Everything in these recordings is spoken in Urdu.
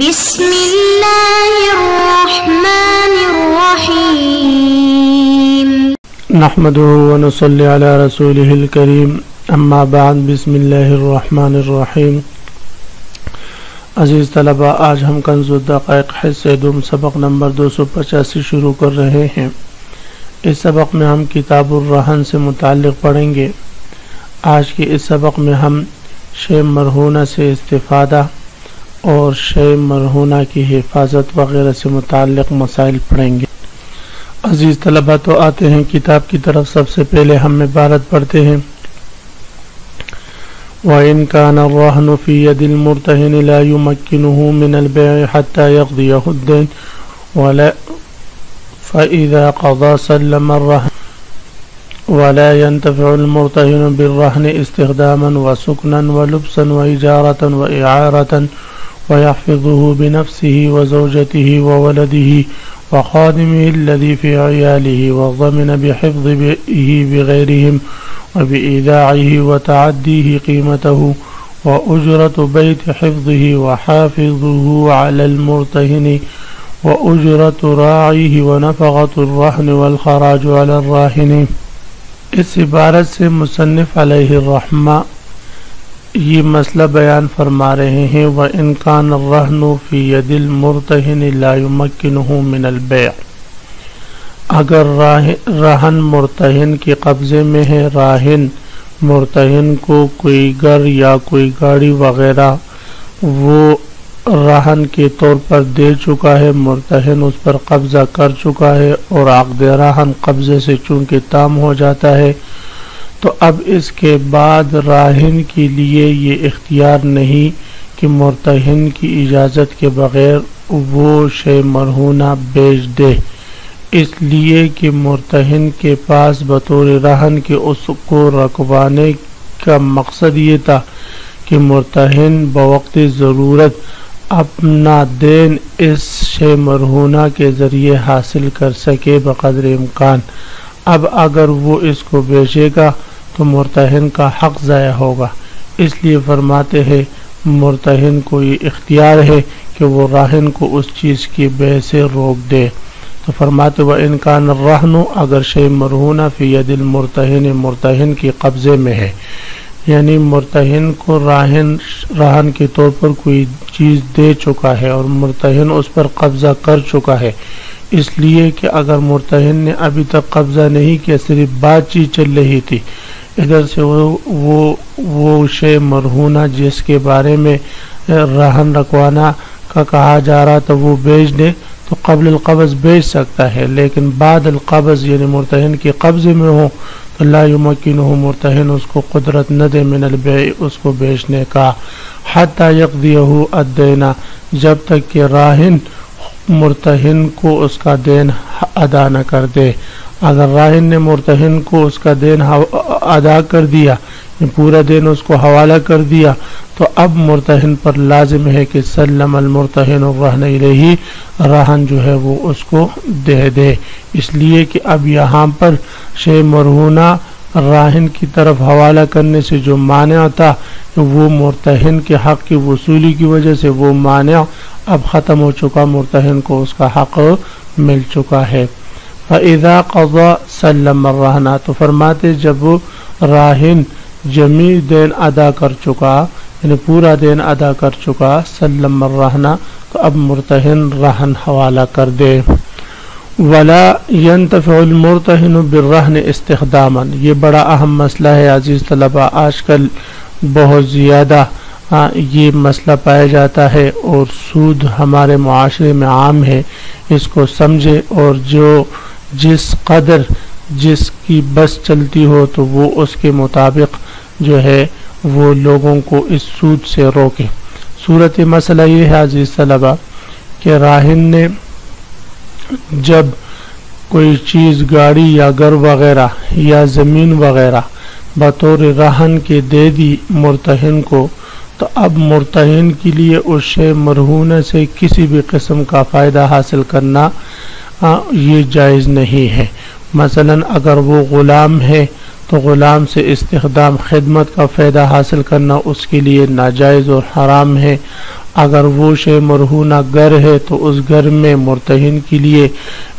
بسم الله الرحمن الرحيم نحمده ونصلي على رسوله الكريم اما بعد بسم الله الرحمن الرحیم۔ عزیز طلباء، آج ہم کنز الدقائق حصہ دوم سبق نمبر 285 شروع کر رہے ہیں۔ اس سبق میں ہم کتاب الرہن سے متعلق پڑھیں گے۔ آج کے اس سبق میں ہم شے مرہونہ سے استفادہ اور شے مرہونہ کی حفاظت وغیرہ سے متعلق مسائل پڑھیں گے۔ عزیز طلباء، تو آتے ہیں کتاب کی طرف۔ سب سے پہلے ہم عبارت پڑھتے ہیں: وَإِنْ كَانَ الرَّهْنُ فِي يَدِ الْمُرْتَهِنِ لَا يُمَكِّنُهُ مِنَ الْبَيْعِ حَتَّى يَقْضِيَهُ الدَّيْنَ فَإِذَا قَضَى سَلَّمَ الرَّهْنَ وَلَا يَنْتَفِعُ الْمُرْتَهِنُ بِالرَّهْنِ اسْتِخْدَامًا وَسُكْنًا وَلُبْسًا وَإِجَارَةً وَإِعَارَةً وَيَحْفِظُهُ بِنَفْسِهِ وَزَوْجَتِهِ وَوَلَدِهِ وخادمه الذي في عياله وضمن بحفظه بغيرهم وبإيذاعه وتعديه قيمته وأجرة بيت حفظه وحافظه على المرتهن وأجرة راعيه ونفقة الرهن والخراج على الراهن۔ اس عبارت سے مصنف علیہ الرحمہ یہ مسئلہ بیان فرما رہے ہیں: وَإِنْ كَانَ الرَّهْنُ فِي يَدِ الْمُرْتَهِنِ لَا يُمَكِّنُهُ مِنَ الْبَيْعِ، اگر رہن مرتہن کے قبضے میں ہے، راہن مرتہن کو کوئی گھر یا کوئی گاڑی وغیرہ وہ رہن کے طور پر دے چکا ہے، مرتہن اس پر قبضہ کر چکا ہے اور عقد رہن قبضے سے چونکہ تام ہو جاتا ہے، تو اب اس کے بعد راہن کے لیے یہ اختیار نہیں کہ مرتہن کی اجازت کے بغیر وہ شے مرہونہ بیچ دے، اس لیے کہ مرتہن کے پاس بطور رہن کے اس کو رکھوانے کا مقصد یہ تھا کہ مرتہن بوقت ضرورت اپنا دین اس شے مرہونہ کے ذریعے حاصل کر سکے بقدر امکان۔ اب اگر وہ اس کو بیچے گا تو مرتہن کا حق ضائع ہوگا، اس لیے فرماتے ہیں مرتہن کو یہ اختیار ہے کہ وہ راہن کو اس چیز کی بے سے روک دے۔ تو فرماتے وَإِنْ كَانَ الرَّهْنُ، اگر شے مرہونہ فی ید المرتہن، مرتہن کے قبضے میں ہے، یعنی مرتہن کو راہن کے طور پر کوئی چیز دے چکا ہے اور مرتہن اس پر قبضہ کر چکا ہے، اس لیے کہ اگر مرتہن نے ابھی تک قبضہ نہیں کیا، صرف بات چیت چل رہی تھی، ادھر سے وہ شے مرہونہ جس کے بارے میں رہن رکھوانا کا کہا جا رہا تھا وہ بیچ دے تو قبل القبض بیچ سکتا ہے، لیکن بعد القبض یعنی مرتہن کے قبضے میں ہو تو لا یمکنہ، مرتہن اس کو قدرت نہ دے من البیع، اس کو بیچنے کا، حتی یقضیہ الدین، جب تک کہ راہن مرتہن کو اس کا دین ادا نہ کر دے۔ اگر راہن نے مرتہن کو اس کا دین ادا کر دیا، پورا دین اس کو حوالہ کر دیا، تو اب مرتہن پر لازم ہے کہ سلم المرتہن الرہن الیہ، راہن جو ہے وہ اس کو دے دے، اس لیے کہ اب یہاں پر شے مرہونہ راہن کی طرف حوالہ کرنے سے جو مانع تھا وہ مرتہن کے حق کی وصولی کی وجہ سے وہ مانع اب ختم ہو چکا، مرتہن کو اس کا حق مل چکا ہے۔ فَإِذَا قَضَى سَلَّمَ الرَّهْنَ، تو فرماتے جب راہن جمیع دین ادا کر چکا، یعنی پورا دین ادا کر چکا، سلم الرہن، تو اب مرتہن رہن حوالہ کر دے۔ وَلَا يَنْتَفِعُ الْمُرْتَهِنُ بِالرَّهْنِ اسْتِخْدَامًا، یہ بڑا اہم مسئلہ ہے عزیز طلباء، آج کل بہت زیادہ یہ مسئلہ پایا جاتا ہے اور سود ہمارے معاشرے میں عام ہے، اس کو سمجھے اور جو جس قدر جس کی بس چلتی ہو تو وہ اس کے مطابق جو ہے وہ لوگوں کو اس سود سے روکے۔ صورت مسئلہ یہ ہے عزیز طلباء کہ راہن نے جب کوئی چیز گاڑی یا گھر وغیرہ یا زمین وغیرہ بطور رہن کے دے دی مرتہن کو، تو اب مرتہن کے لیے اس شے مرہونہ سے کسی بھی قسم کا فائدہ حاصل کرنا یہ جائز نہیں ہے۔ مثلا اگر وہ غلام ہے تو غلام سے استخدام خدمت کا فائدہ حاصل کرنا اس کے لیے ناجائز اور حرام ہے. اگر وہ شے مرہونہ گھر ہے تو اس گھر میں مرتہن کے لیے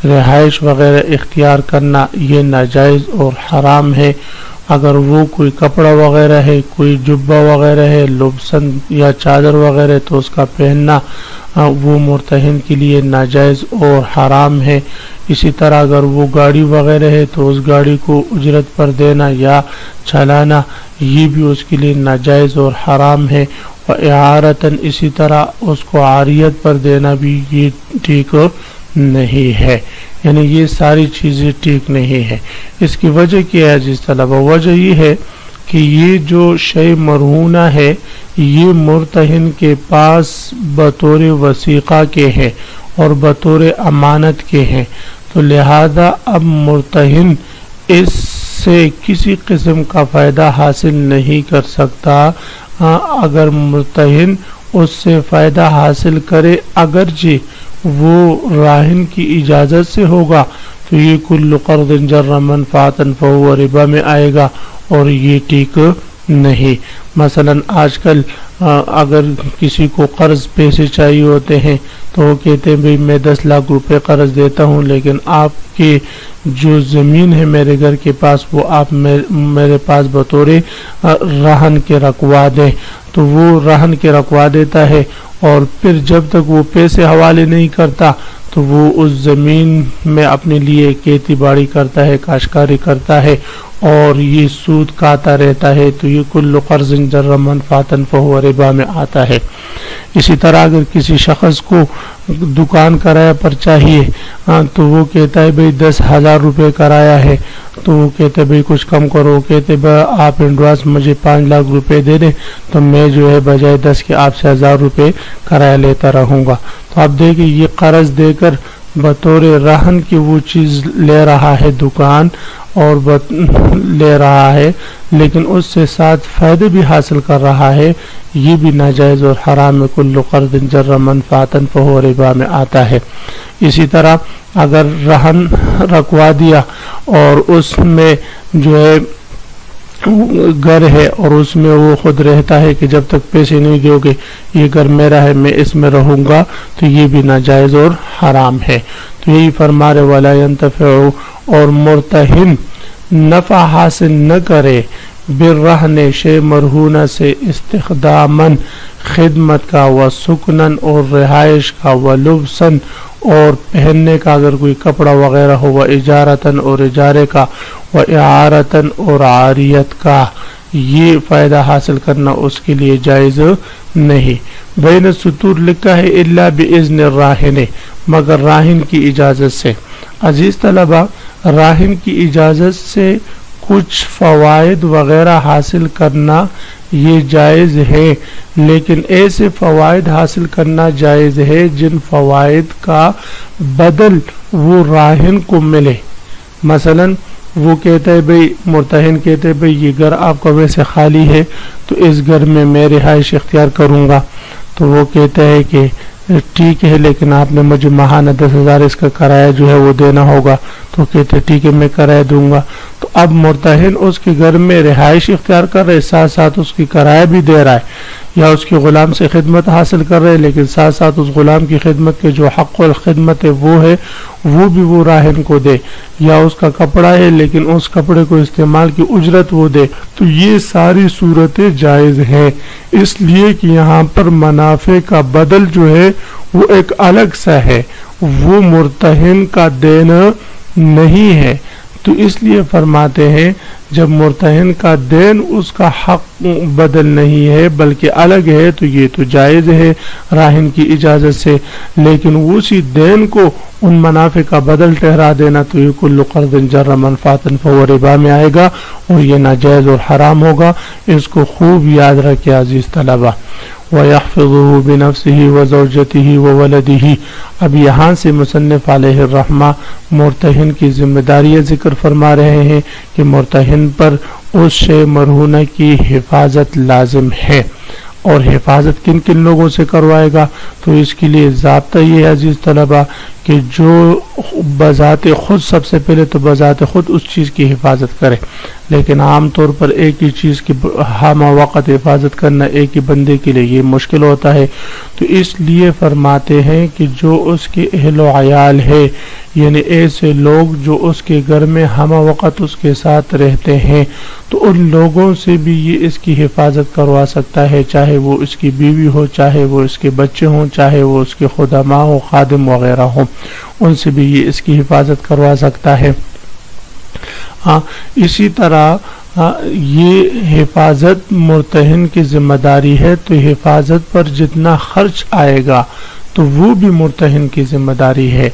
رہائش وغیرہ اختیار کرنا یہ ناجائز اور حرام ہے. اگر وہ کوئی کپڑا وغیرہ ہے، کوئی جبہ وغیرہ ہے، لبسن یا چادر وغیرہ، تو اس کا پہننا وہ مرتہن کے لیے ناجائز اور حرام ہے. اسی طرح اگر وہ گاڑی وغیرہ ہے تو اس گاڑی کو اجرت پر دینا یا چلانا یہ بھی اس کے لیے ناجائز اور حرام ہے. اعارتاً اسی طرح اس کو عاریت پر دینا بھی یہ ٹھیک نہیں ہے. یعنی یہ ساری چیزیں ٹھیک نہیں ہے. اس کی وجہ کیا ہے عزیز طلبہ؟ وجہ یہ ہے کہ یہ جو شے مرہونہ ہے یہ مرتہن کے پاس بطور وثیقہ کے ہیں اور بطور امانت کے ہیں، تو لہذا اب مرتہن اس سے کسی قسم کا فائدہ حاصل نہیں کر سکتا. اگر مرتہن اس سے فائدہ حاصل کرے اگرچہ وہ راہن کی اجازت سے ہوگا تو یہ کل قرض جر منفعۃ فهو ربا میں آئے گا اور یہ ٹھیک نہیں. مثلا آج کل اگر کسی کو قرض پیسے چاہیے ہوتے ہیں تو وہ کہتے ہیں بھئی میں 10 لاکھ روپے قرض دیتا ہوں، لیکن آپ کی جو زمین ہے میرے گھر کے پاس وہ آپ میرے پاس بطور رہن کے رکھوا دیں. تو وہ رہن کے رکھوا دیتا ہے اور پھر جب تک وہ پیسے حوالے نہیں کرتا تو وہ اس زمین میں اپنے لیے کھیتی باڑی کرتا ہے، کاشتکاری کرتا ہے اور یہ سود کھاتا رہتا ہے. تو یہ کل قرض جر منفعۃ فهو ربا میں آتا ہے. اسی طرح اگر کسی شخص کو دکان کرایہ پر چاہیے تو وہ کہتا ہے بھئی 10,000 روپے کرایہ ہے، تو وہ کہتے بھئی کچھ کم کرو، کہتے بھئی آپ انڈواس مجھے 5 لاکھ روپے دے دیں تو میں جو ہے بجائے 10 کے آپ سے 1,000 روپے کرایہ لیتا رہوں گا. تو آپ دیکھیں یہ قرض دے کر بطور رہن کی وہ چیز لے رہا ہے دکان اور لے رہا ہے، لیکن اس سے ساتھ فائدے بھی حاصل کر رہا ہے. یہ بھی ناجائز اور حرام میں کل قرض جر منفعۃ فهو ربا میں آتا ہے. اسی طرح اگر رہن رکھوا دیا اور اس میں جو ہے گھر ہے اور اس میں وہ خود رہتا ہے کہ جب تک پیسے نہیں دو گے یہ گھر میرا ہے، میں اس میں رہوں گا، تو یہ بھی ناجائز اور حرام ہے. تو یہی فرما رہے ولا ينتفع، اور مرتہن نفع حاصل نہ کرے بالرہن شے مرہونہ سے استخداماً خدمت کا، وسکنن اور رہائش کا، ولبسن اور پہننے کا اگر کوئی کپڑا وغیرہ ہو، واجارتن اور اجارے کا، واعارتن اور عاریت کا، یہ فائدہ حاصل کرنا اس کے لیے جائز نہیں. بین السطور لکھا ہے الا باذن الراہن، مگر راہن کی اجازت سے. عزیز طلبہ راہن کی اجازت سے کچھ فوائد وغیرہ حاصل کرنا یہ جائز ہے، لیکن ایسے فوائد حاصل کرنا جائز ہے جن فوائد کا بدل وہ راہن کو ملے. مثلا وہ کہتا ہے بھئی مرتہن کہتے ہیں بھئی یہ گھر آپ کا ویسے خالی ہے تو اس گھر میں میں رہائش اختیار کروں گا. تو وہ کہتا ہے کہ ٹھیک ہے لیکن آپ نے مجھے ماہانہ 10,000 اس کا کرایہ جو ہے وہ دینا ہوگا. تو کہتے ٹھیک ہے میں کرایہ دوں گا. تو اب مرتہن اس کے گھر میں رہائش اختیار کر رہے، ساتھ ساتھ اس کی کرایہ بھی دے رہا ہے، یا اس کے غلام سے خدمت حاصل کر رہے لیکن ساتھ ساتھ اس غلام کی خدمت کے جو حق الخدمت ہے وہ بھی وہ راہن کو دے، یا اس کا کپڑا ہے لیکن اس کپڑے کو استعمال کی اجرت وہ دے. تو یہ ساری صورتیں جائز ہیں، اس لیے کہ یہاں پر منافع کا بدل جو ہے وہ ایک الگ سا ہے، وہ مرتہن کا دینا نہیں ہے. تو اس لیے فرماتے ہیں جب مرتہن کا دین اس کا حق بدل نہیں ہے بلکہ الگ ہے تو یہ تو جائز ہے راہن کی اجازت سے، لیکن اسی دین کو ان منافع کا بدل ٹھہرا دینا تو یہ کل قرض جر منفعۃ فهو ربا میں آئے گا اور یہ ناجائز اور حرام ہوگا. اس کو خوب یاد رکھے عزیز طلبہ. وَيَحْفِظُهُ بِنَفْسِهِ وَزَوْجَتِهِ وَوَلَدِهِ. اب یہاں سے مصنف علیہ الرحمہ مرتہن کی ذمہ داری ذکر فرما رہے ہیں کہ مرتہن پر اس شے مرہونہ کی حفاظت لازم ہے. اور حفاظت کن کن لوگوں سے کروائے گا؟ تو اس کے لیے ضابطہ یہ ہے عزیز طلبہ کہ جو بذات خود سب سے پہلے تو بذات خود اس چیز کی حفاظت کرے، لیکن عام طور پر ایک ہی چیز کی ہمہ وقت حفاظت کرنا ایک ہی بندے کے لیے یہ مشکل ہوتا ہے، تو اس لیے فرماتے ہیں کہ جو اس کے اہل و عیال ہے، یعنی ایسے لوگ جو اس کے گھر میں ہمہ وقت اس کے ساتھ رہتے ہیں، تو ان لوگوں سے بھی یہ اس کی حفاظت کروا سکتا ہے، چاہے وہ اس کی بیوی ہو، چاہے وہ اس کے بچے ہوں، چاہے وہ اس کے خدماء ہو، خادم وغیرہ ہوں، ان سے بھی یہ اس کی حفاظت کروا سکتا ہے۔ اسی طرح یہ حفاظت مرتہن کی ذمہ داری ہے، تو حفاظت پر جتنا خرچ آئے گا تو وہ بھی مرتہن کی ذمہ داری ہے۔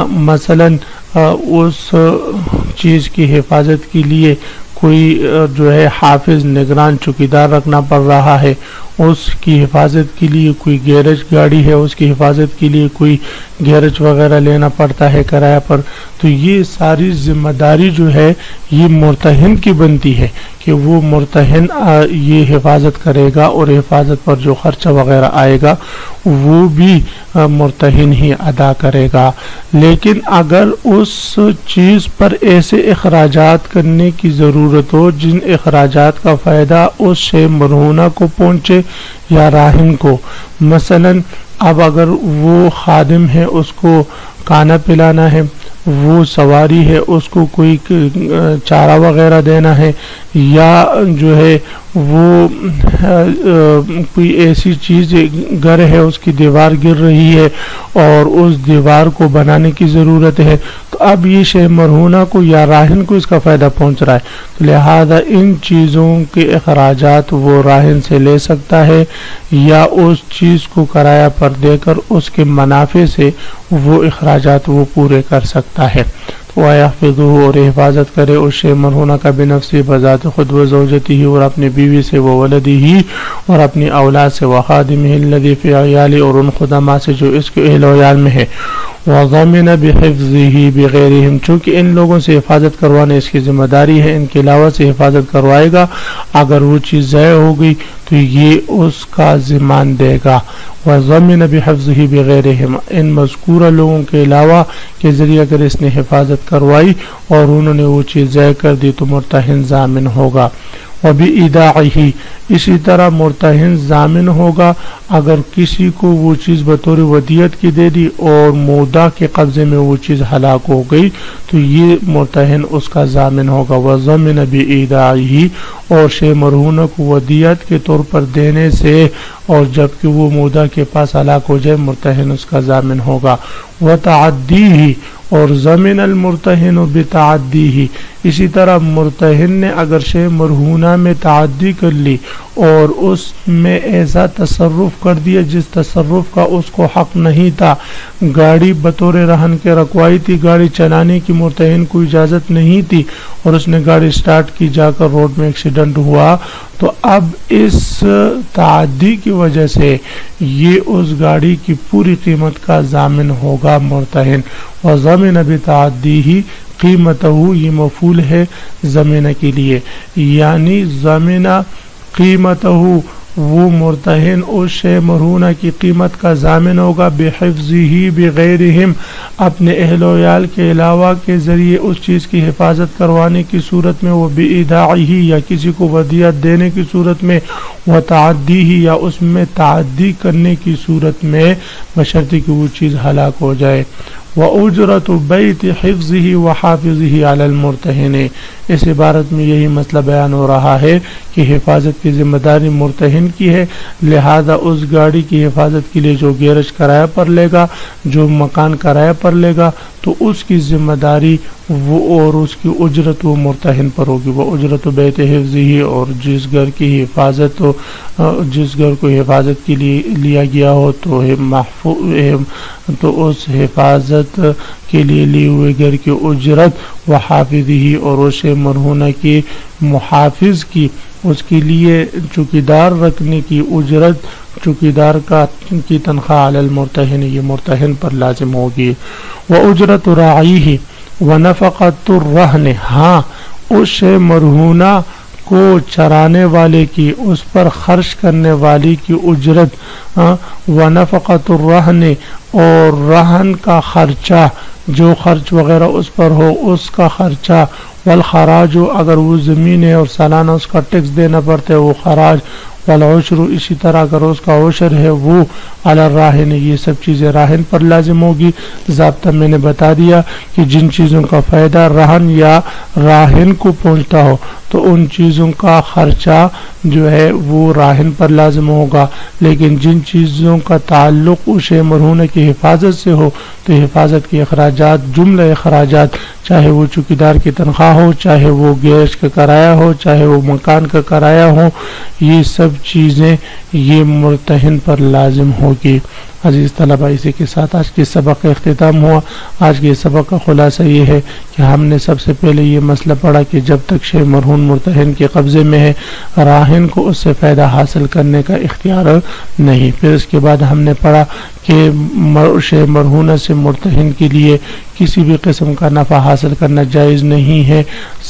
مثلا اس چیز کی حفاظت کے لیے کوئی جو ہے حافظ نگران چوکیدار رکھنا پڑ رہا ہے، اس کی حفاظت کے لیے کوئی گیرج گاڑی ہے، اس کی حفاظت کے لیے کوئی گیرج وغیرہ لینا پڑتا ہے کرایہ پر، تو یہ ساری ذمہ داری جو ہے یہ مرتہن کی بنتی ہے کہ وہ مرتہن یہ حفاظت کرے گا، اور حفاظت پر جو خرچہ وغیرہ آئے گا وہ بھی مرتہن ہی ادا کرے گا۔ لیکن اگر اس چیز پر ایسے اخراجات کرنے کی ضرورت ہو جن اخراجات کا فائدہ اس شے مرہونہ کو پہنچے یا راہن کو، مثلا اب اگر وہ خادم ہے، اس کو کھانا پلانا ہے، وہ سواری ہے، اس کو کوئی چارہ وغیرہ دینا ہے، یا جو ہے وہ کوئی ایسی چیز گھر ہے اس کی دیوار گر رہی ہے اور اس دیوار کو بنانے کی ضرورت ہے، تو اب یہ شے مرہونہ کو یا راہن کو اس کا فائدہ پہنچ رہا ہے، تو لہذا ان چیزوں کے اخراجات وہ راہن سے لے سکتا ہے، یا اس چیز کو کرایہ پر دے کر اس کے منافع سے وہ اخراجات وہ پورے کر سکتا ہے۔ وَيَحْفِظُهُ، اور حفاظت کرے اس شے مرہونہ کا بنفسی بذات خود، وزوجتہ، اور اپنی بیوی سے، وولدہ، اور اپنی اولاد سے، وخادمہ الذی فی عیالہ، اور ان خدماء سے جو اس کے اہل و عیال میں ہے، وضمن بحفظہ بغیرہم، چونکہ ان لوگوں سے حفاظت کروانا اس کی ذمہ داری ہے، ان کے علاوہ سے حفاظت کروائے گا، اگر وہ چیز ضائع ہو گئی تو یہ اس کا ذمہ دے گا۔ وضمن بحفظہ بغیرہم، ان مذکورہ لوگوں کے علاوہ کے ذریعے اگر اس نے حفاظت کروائی اور انہوں نے وہ چیز ضائع کر دی تو مرتہن ضامن ہوگا۔ وبإيداعه، اسی طرح مرتہن ضامن ہوگا اگر کسی کو وہ چیز بطور ودیعت کی دے دی اور مودع کے قبضے میں وہ چیز ہلاک ہو گئی تو یہ مرتہن اس کا ضامن ہوگا۔ وضمن بإيداعه، اور شے مرہونہ کو ودیعت کے طور پر دینے سے اور جبکہ وہ مودع کے پاس ہلاک ہو جائے مرتہن اس کا ضامن ہوگا۔ وتعدیہ، اور ضمن المرتہن بتعدیہ، اسی طرح مرتہن نے اگر شے مرہونہ میں تعدی کر لی اور اس میں ایسا تصرف کر دیا جس تصرف کا اس کو حق نہیں تھا، گاڑی بطور رہن کے رکوائی تھی، گاڑی چلانے کی مرتہن کو اجازت نہیں تھی اور اس نے گاڑی سٹارٹ کی، جا کر روڈ میں ایکسیڈنٹ ہوا، تو اب اس تعدی کی وجہ سے یہ اس گاڑی کی پوری قیمت کا ضامن ہوگا مرتہن۔ وضمن بتعدیہ قیمتہ، یہ مفعول ہے ضمن کے لیے، یعنی ضمن قیمتہ، وہ مرتہن اس شے مرہونہ کی قیمت کا ضامن ہوگا، بحفظہ بغیرہم، اپنے اہل و عیال کے علاوہ کے ذریعے اس چیز کی حفاظت کروانے کی صورت میں، وہ بإیداعہ، یا کسی کو ودیعت دینے کی صورت میں، وتعدیہ، یا اس میں تعدی کرنے کی صورت میں، بشرطے کہ وہ چیز ہلاک ہو جائے۔ وَأُجْرَةُ بَيْتِ حِفْظِهِ وَحَافِظِهِ عَلَى الْمُرْتَهِنِ، اس عبارت میں یہی مسئلہ بیان ہو رہا ہے کہ حفاظت کی ذمہ داری مرتہن کی ہے، لہذا اس گاڑی کی حفاظت کے لیے جو گیرج کرایہ پر لے گا، جو مکان کرایہ پر لے گا، تو اس کی ذمہ داری وہ اور اس کی اجرت وہ مرتہن پر ہوگی۔ وہ اجرت بیت حفظہ، اور جس گھر کی حفاظت ہو، جس گھر کو حفاظت کے لیے لیا گیا ہو تو اس حفاظت کے لیے لیے ہوئے گھر کی اجرت، وحافظہ، اور اس مرہونہ کی محافظ کی، اس کے لیے چوکیدار رکھنے کی اجرت، چوکیدار کی تنخواہ علی المرتہن، یہ مرتہن پر لازم ہوگی۔ وَأُجْرَةُ رَاعِيهِ وَنَفَقَةُ الرَّهْنِ، ہاں اس شے مرہونہ کو چرانے والے کی، اس پر خرچ کرنے والی کی اجرت، ونفقۃ الرہن اور رہن کا خرچہ، جو خرچ وغیرہ اس پر ہو اس کا خرچہ، والخراج اگر وہ زمین ہے اور سالانہ اس کا ٹیکس دینا پڑتا ہے وہ خراج، والعشر اسی طرح اگر اس کا عشر ہے وہ علی الراہن، یہ سب چیزیں راہن پر لازم ہوگی۔ ضابطہ میں نے بتا دیا کہ جن چیزوں کا فائدہ رہن یا راہن کو پہنچتا ہو تو ان چیزوں کا خرچہ جو ہے وہ راہن پر لازم ہوگا، لیکن جن چیزوں کا تعلق شے مرہونہ کی حفاظت سے ہو تو حفاظت کے اخراجات، جملہ اخراجات، چاہے وہ چوکیدار کی تنخواہ ہو، چاہے وہ گیس کا کرایہ ہو، چاہے وہ مکان کا کرایہ ہو، یہ سب چیزیں یہ مرتہن پر لازم ہوگی۔ عزیز طلبہ، اسی کے ساتھ آج کے سبق کا اختتام ہوا۔ آج کے سبق کا خلاصہ یہ ہے کہ ہم نے سب سے پہلے یہ مسئلہ پڑھا کہ جب تک شے مرہون مرتہن کے قبضے میں ہے راہن کو اس سے فائدہ حاصل کرنے کا اختیار نہیں۔ پھر اس کے بعد ہم نے پڑھا کہ شے مرہونہ سے مرتہن کے لیے کسی بھی قسم کا نفع حاصل کرنا جائز نہیں ہے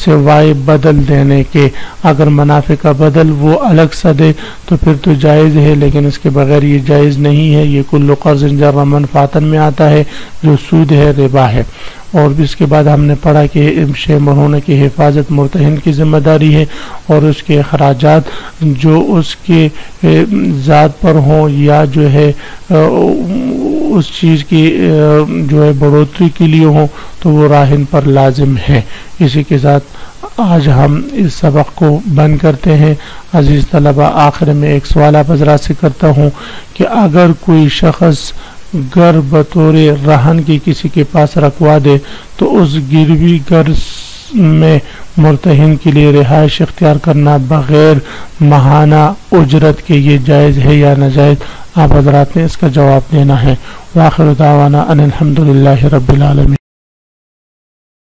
سوائے بدل دینے کے۔ اگر منافع کا بدل وہ الگ سے دے تو پھر تو جائز ہے، لیکن اس کے بغیر یہ جائز نہیں ہے۔ یہ کل قرض جر منفعۃ میں آتا ہے، جو سود ہے، ربا ہے۔ اور اس کے بعد ہم نے پڑھا کہ شے مرہونہ کی حفاظت مرتہن کی ذمہ داری ہے، اور اس کے اخراجات جو اس کے ذات پر ہوں یا جو ہے اس چیز کی جو ہے بڑھوتری کے لیے ہوں تو وہ راہن پر لازم ہے۔ اسی کے ساتھ آج ہم اس سبق کو بند کرتے ہیں۔ عزیز طلبہ، آخر میں ایک سوال آپ حضرات سے کرتا ہوں کہ اگر کوئی شخص گھر بطور رہن کی کسی کے پاس رکھوا دے تو اس گروی گھر میں مرتہن کے لیے رہائش اختیار کرنا بغیر ماہانہ اجرت کے یہ جائز ہے یا ناجائز؟ آپ حضرات نے اس کا جواب دینا ہے۔ وآخر دعوانا ان الحمدللہ رب العالمین۔